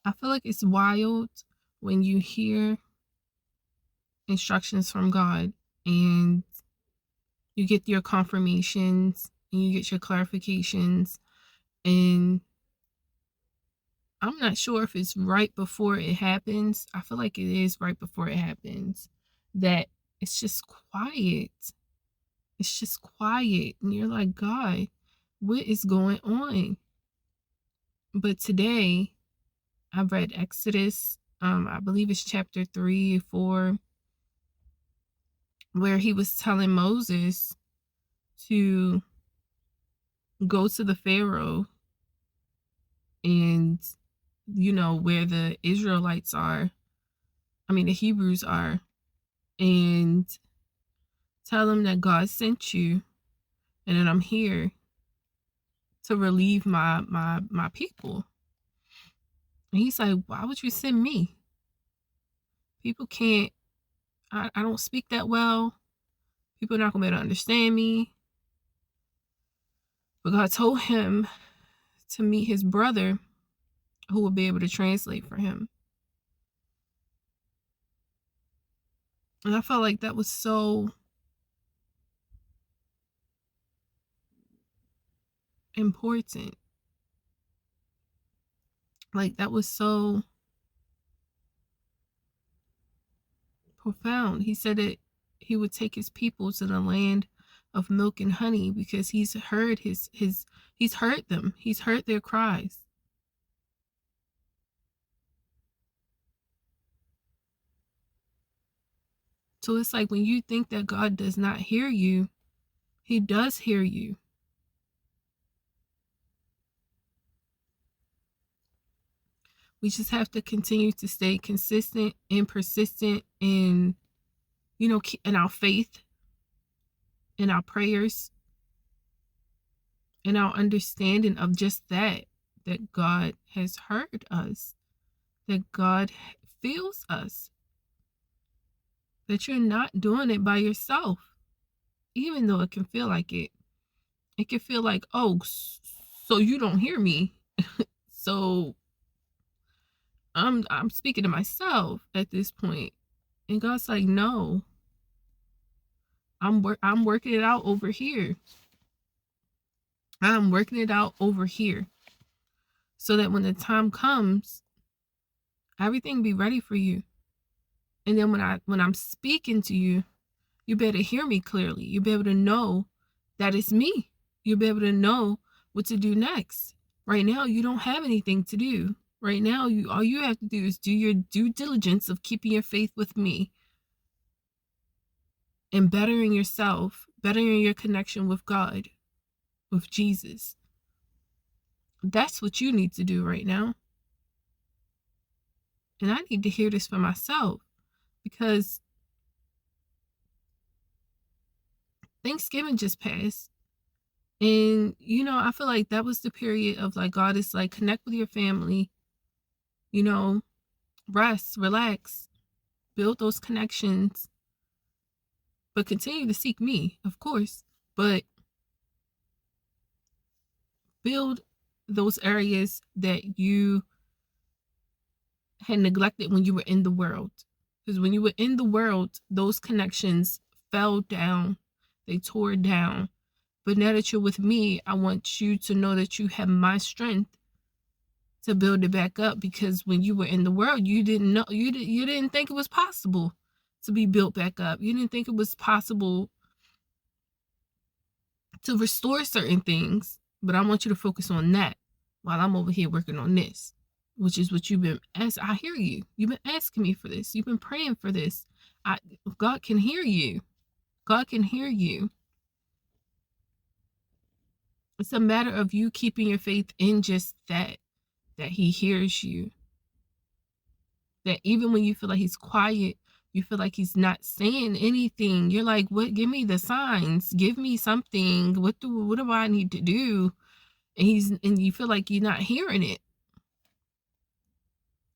I feel like it's wild when you hear instructions from God and you get your confirmations and you get your clarifications, and I'm not sure if it's right before it happens. I feel like it is right before it happens, that it's just quiet. It's just quiet. And you're like, God, what is going on? But today, I read Exodus, I believe it's chapter 3 or 4, where he was telling Moses to go to the Pharaoh and, where the Israelites are, the Hebrews are, and tell them that God sent you and that I'm here to relieve my people. And he's like, why would you send me? People can't, I don't speak that well. People are not going to be able to understand me. But God told him to meet his brother who would be able to translate for him. And I felt like that was so important. Like, that was so profound. He said that he would take his people to the land of milk and honey because he's heard he's heard them. He's heard their cries. So it's like when you think that God does not hear you, he does hear you. We just have to continue to stay consistent and persistent in, in our faith, in our prayers, in our understanding of just that God has heard us, that God feels us, that you're not doing it by yourself, even though it can feel like it. It can feel like, oh, so you don't hear me. So I'm speaking to myself at this point. And God's like, no, I'm working it out over here. I'm working it out over here. So that when the time comes, everything be ready for you. And then when I'm speaking to you, you better hear me clearly. You'll be able to know that it's me. You'll be able to know what to do next. Right now, you don't have anything to do. Right now, all you have to do is do your due diligence of keeping your faith with me and bettering yourself, bettering your connection with God, with Jesus. That's what you need to do right now. And I need to hear this for myself because Thanksgiving just passed. And, I feel like that was the period of like, God is like, connect with your family, rest, relax, build those connections, but continue to seek me, of course, but build those areas that you had neglected when you were in the world. Because when you were in the world, those connections fell down, they tore down. But now that you're with me, I want you to know that you have my strength to build it back up, because when you were in the world, you didn't know, you didn't think it was possible to be built back up. You didn't think it was possible to restore certain things. But I want you to focus on that while I'm over here working on this, which is what you've been asking. I hear you. You've been asking me for this. You've been praying for this. God can hear you. God can hear you. It's a matter of you keeping your faith in just that he hears you. That even when you feel like he's quiet, you feel like he's not saying anything, you're like, what? Give me the signs. Give me something. What do I need to do? And you feel like you're not hearing it.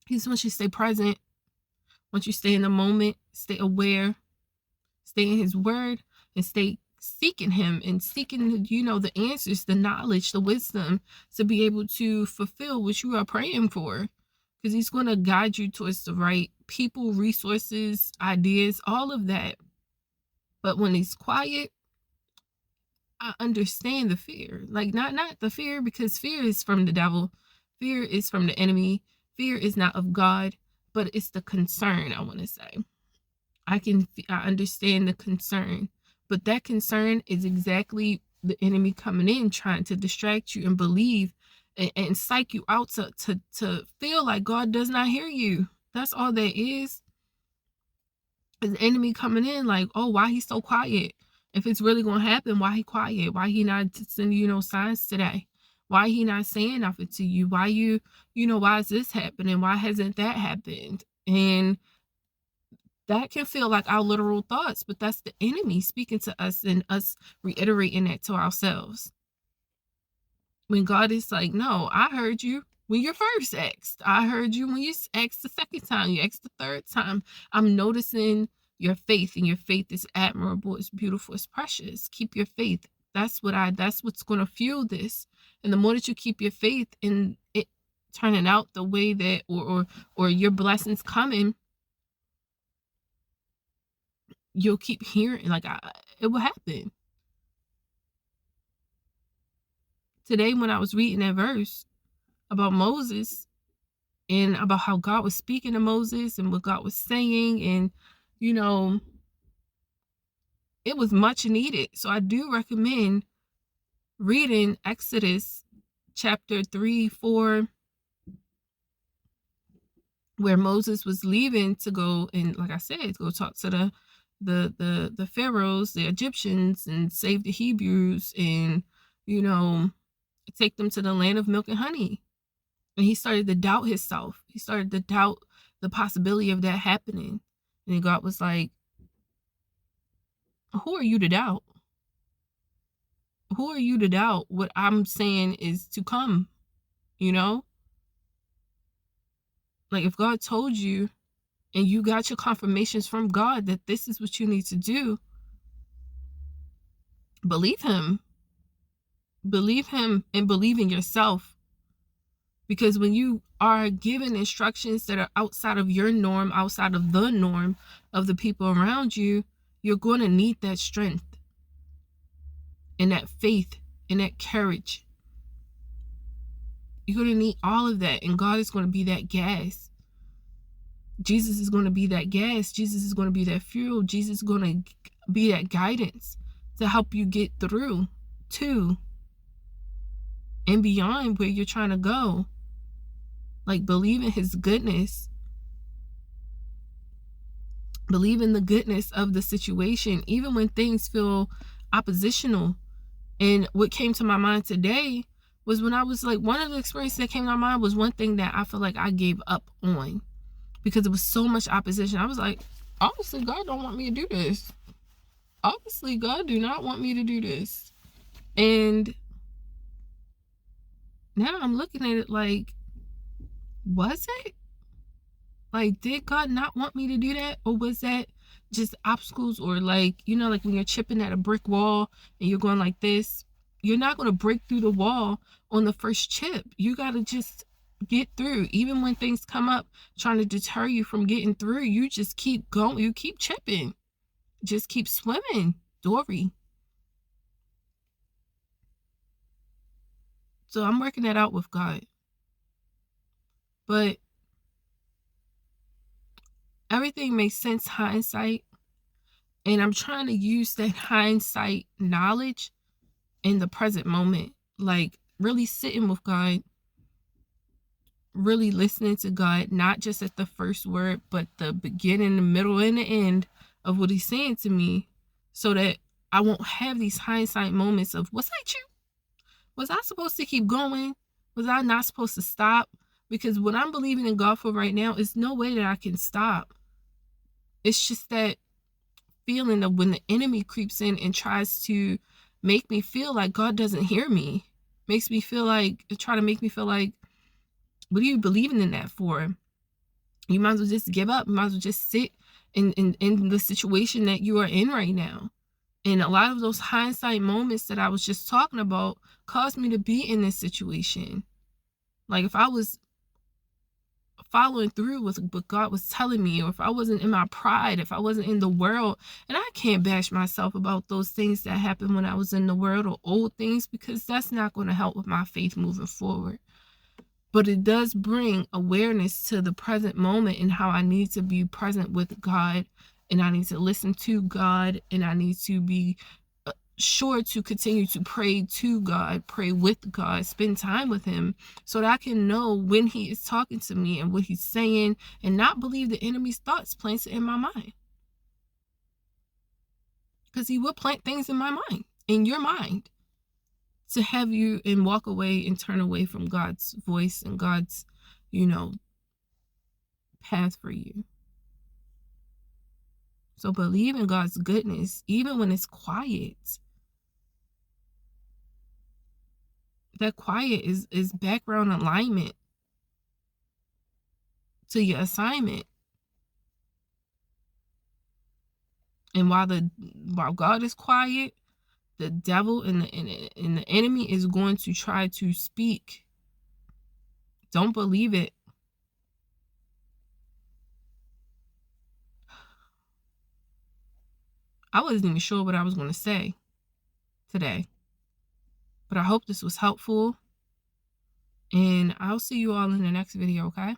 He just wants you to stay present. Wants you to stay in the moment, stay aware, stay in his word, and stay seeking him and seeking, the answers, the knowledge, the wisdom to be able to fulfill what you are praying for. because he's going to guide you towards the right people, resources, ideas, all of that. But when he's quiet, I understand the fear. Like not the fear, because fear is from the devil. Fear is from the enemy. Fear is not of God, but it's the concern, I want to say. I understand the concern, but that concern is exactly the enemy coming in, trying to distract you and believe and psych you out to feel like God does not hear you. That's all that is. The enemy coming in like, oh, why he's so quiet? If it's really gonna happen, why he quiet? Why he not sending you no signs today? Why he not saying nothing to you? Why why is this happening? Why hasn't that happened? And that can feel like our literal thoughts, but that's the enemy speaking to us and us reiterating that to ourselves. When God is like, no, I heard you when you first asked. I heard you when you asked the second time. You asked the third time. I'm noticing your faith, and your faith is admirable. It's beautiful. It's precious. Keep your faith. That's what's going to fuel this. And the more that you keep your faith in it turning out the way that, or your blessings coming, you'll keep hearing, like, it will happen. Today, when I was reading that verse about Moses and about how God was speaking to Moses and what God was saying, and, it was much needed. So I do recommend reading Exodus chapter 3, 4, where Moses was leaving to go and, like I said, go talk to the pharaohs, the Egyptians, and save the Hebrews, and take them to the land of milk and honey. And he started to doubt himself. He started to doubt the possibility of that happening. And God was like, who are you to doubt? Who are you to doubt what I'm saying is to come? Like, if God told you and you got your confirmations from God that this is what you need to do, believe him. Believe him and believe in yourself. Because when you are given instructions that are outside of your norm, outside of the norm of the people around you, you're going to need that strength and that faith and that courage. You're going to need all of that. And God is going to be that gas. Jesus is going to be that gas. Jesus is going to be that fuel. Jesus is going to be that guidance to help you get through to and beyond where you're trying to go. Like, believe in his goodness. Believe in the goodness of the situation, even when things feel oppositional. And what came to my mind today was when I was like, one of the experiences that came to my mind was one thing that I feel like I gave up on because it was so much opposition. I was like, obviously God don't want me to do this. Obviously God do not want me to do this. And now I'm looking at it like, was it? Like, did God not want me to do that? Or was that just obstacles? Or like, like when you're chipping at a brick wall and you're going like this, you're not going to break through the wall on the first chip. You got to just get through. Even when things come up trying to deter you from getting through, you just keep going. You keep chipping. Just keep swimming, Dory. So I'm working that out with God. But everything makes sense hindsight. And I'm trying to use that hindsight knowledge in the present moment. Like, really sitting with God, really listening to God, not just at the first word, but the beginning, the middle, and the end of what he's saying to me, so that I won't have these hindsight moments of, was that you? Was I supposed to keep going? Was I not supposed to stop? Because what I'm believing in God for right now is no way that I can stop. It's just that feeling of when the enemy creeps in and tries to make me feel like God doesn't hear me, try to make me feel like, what are you believing in that for? You might as well just give up. You might as well just sit in the situation that you are in right now. And a lot of those hindsight moments that I was just talking about caused me to be in this situation. Like, if I was following through with what God was telling me, or if I wasn't in my pride, if I wasn't in the world. And I can't bash myself about those things that happened when I was in the world, or old things, because that's not going to help with my faith moving forward. But it does bring awareness to the present moment and how I need to be present with God, and I need to listen to God, and I need to be sure to continue to pray to God, pray with God, spend time with him, so that I can know when he is talking to me and what he's saying, and not believe the enemy's thoughts planted in my mind. Because he will plant things in my mind, in your mind, to have you and walk away and turn away from God's voice and God's, path for you. So believe in God's goodness, even when it's quiet. That quiet is background alignment to your assignment. And while God is quiet, the devil and the enemy is going to try to speak. Don't believe it. I wasn't even sure what I was going to say today, but I hope this was helpful, and I'll see you all in the next video, okay?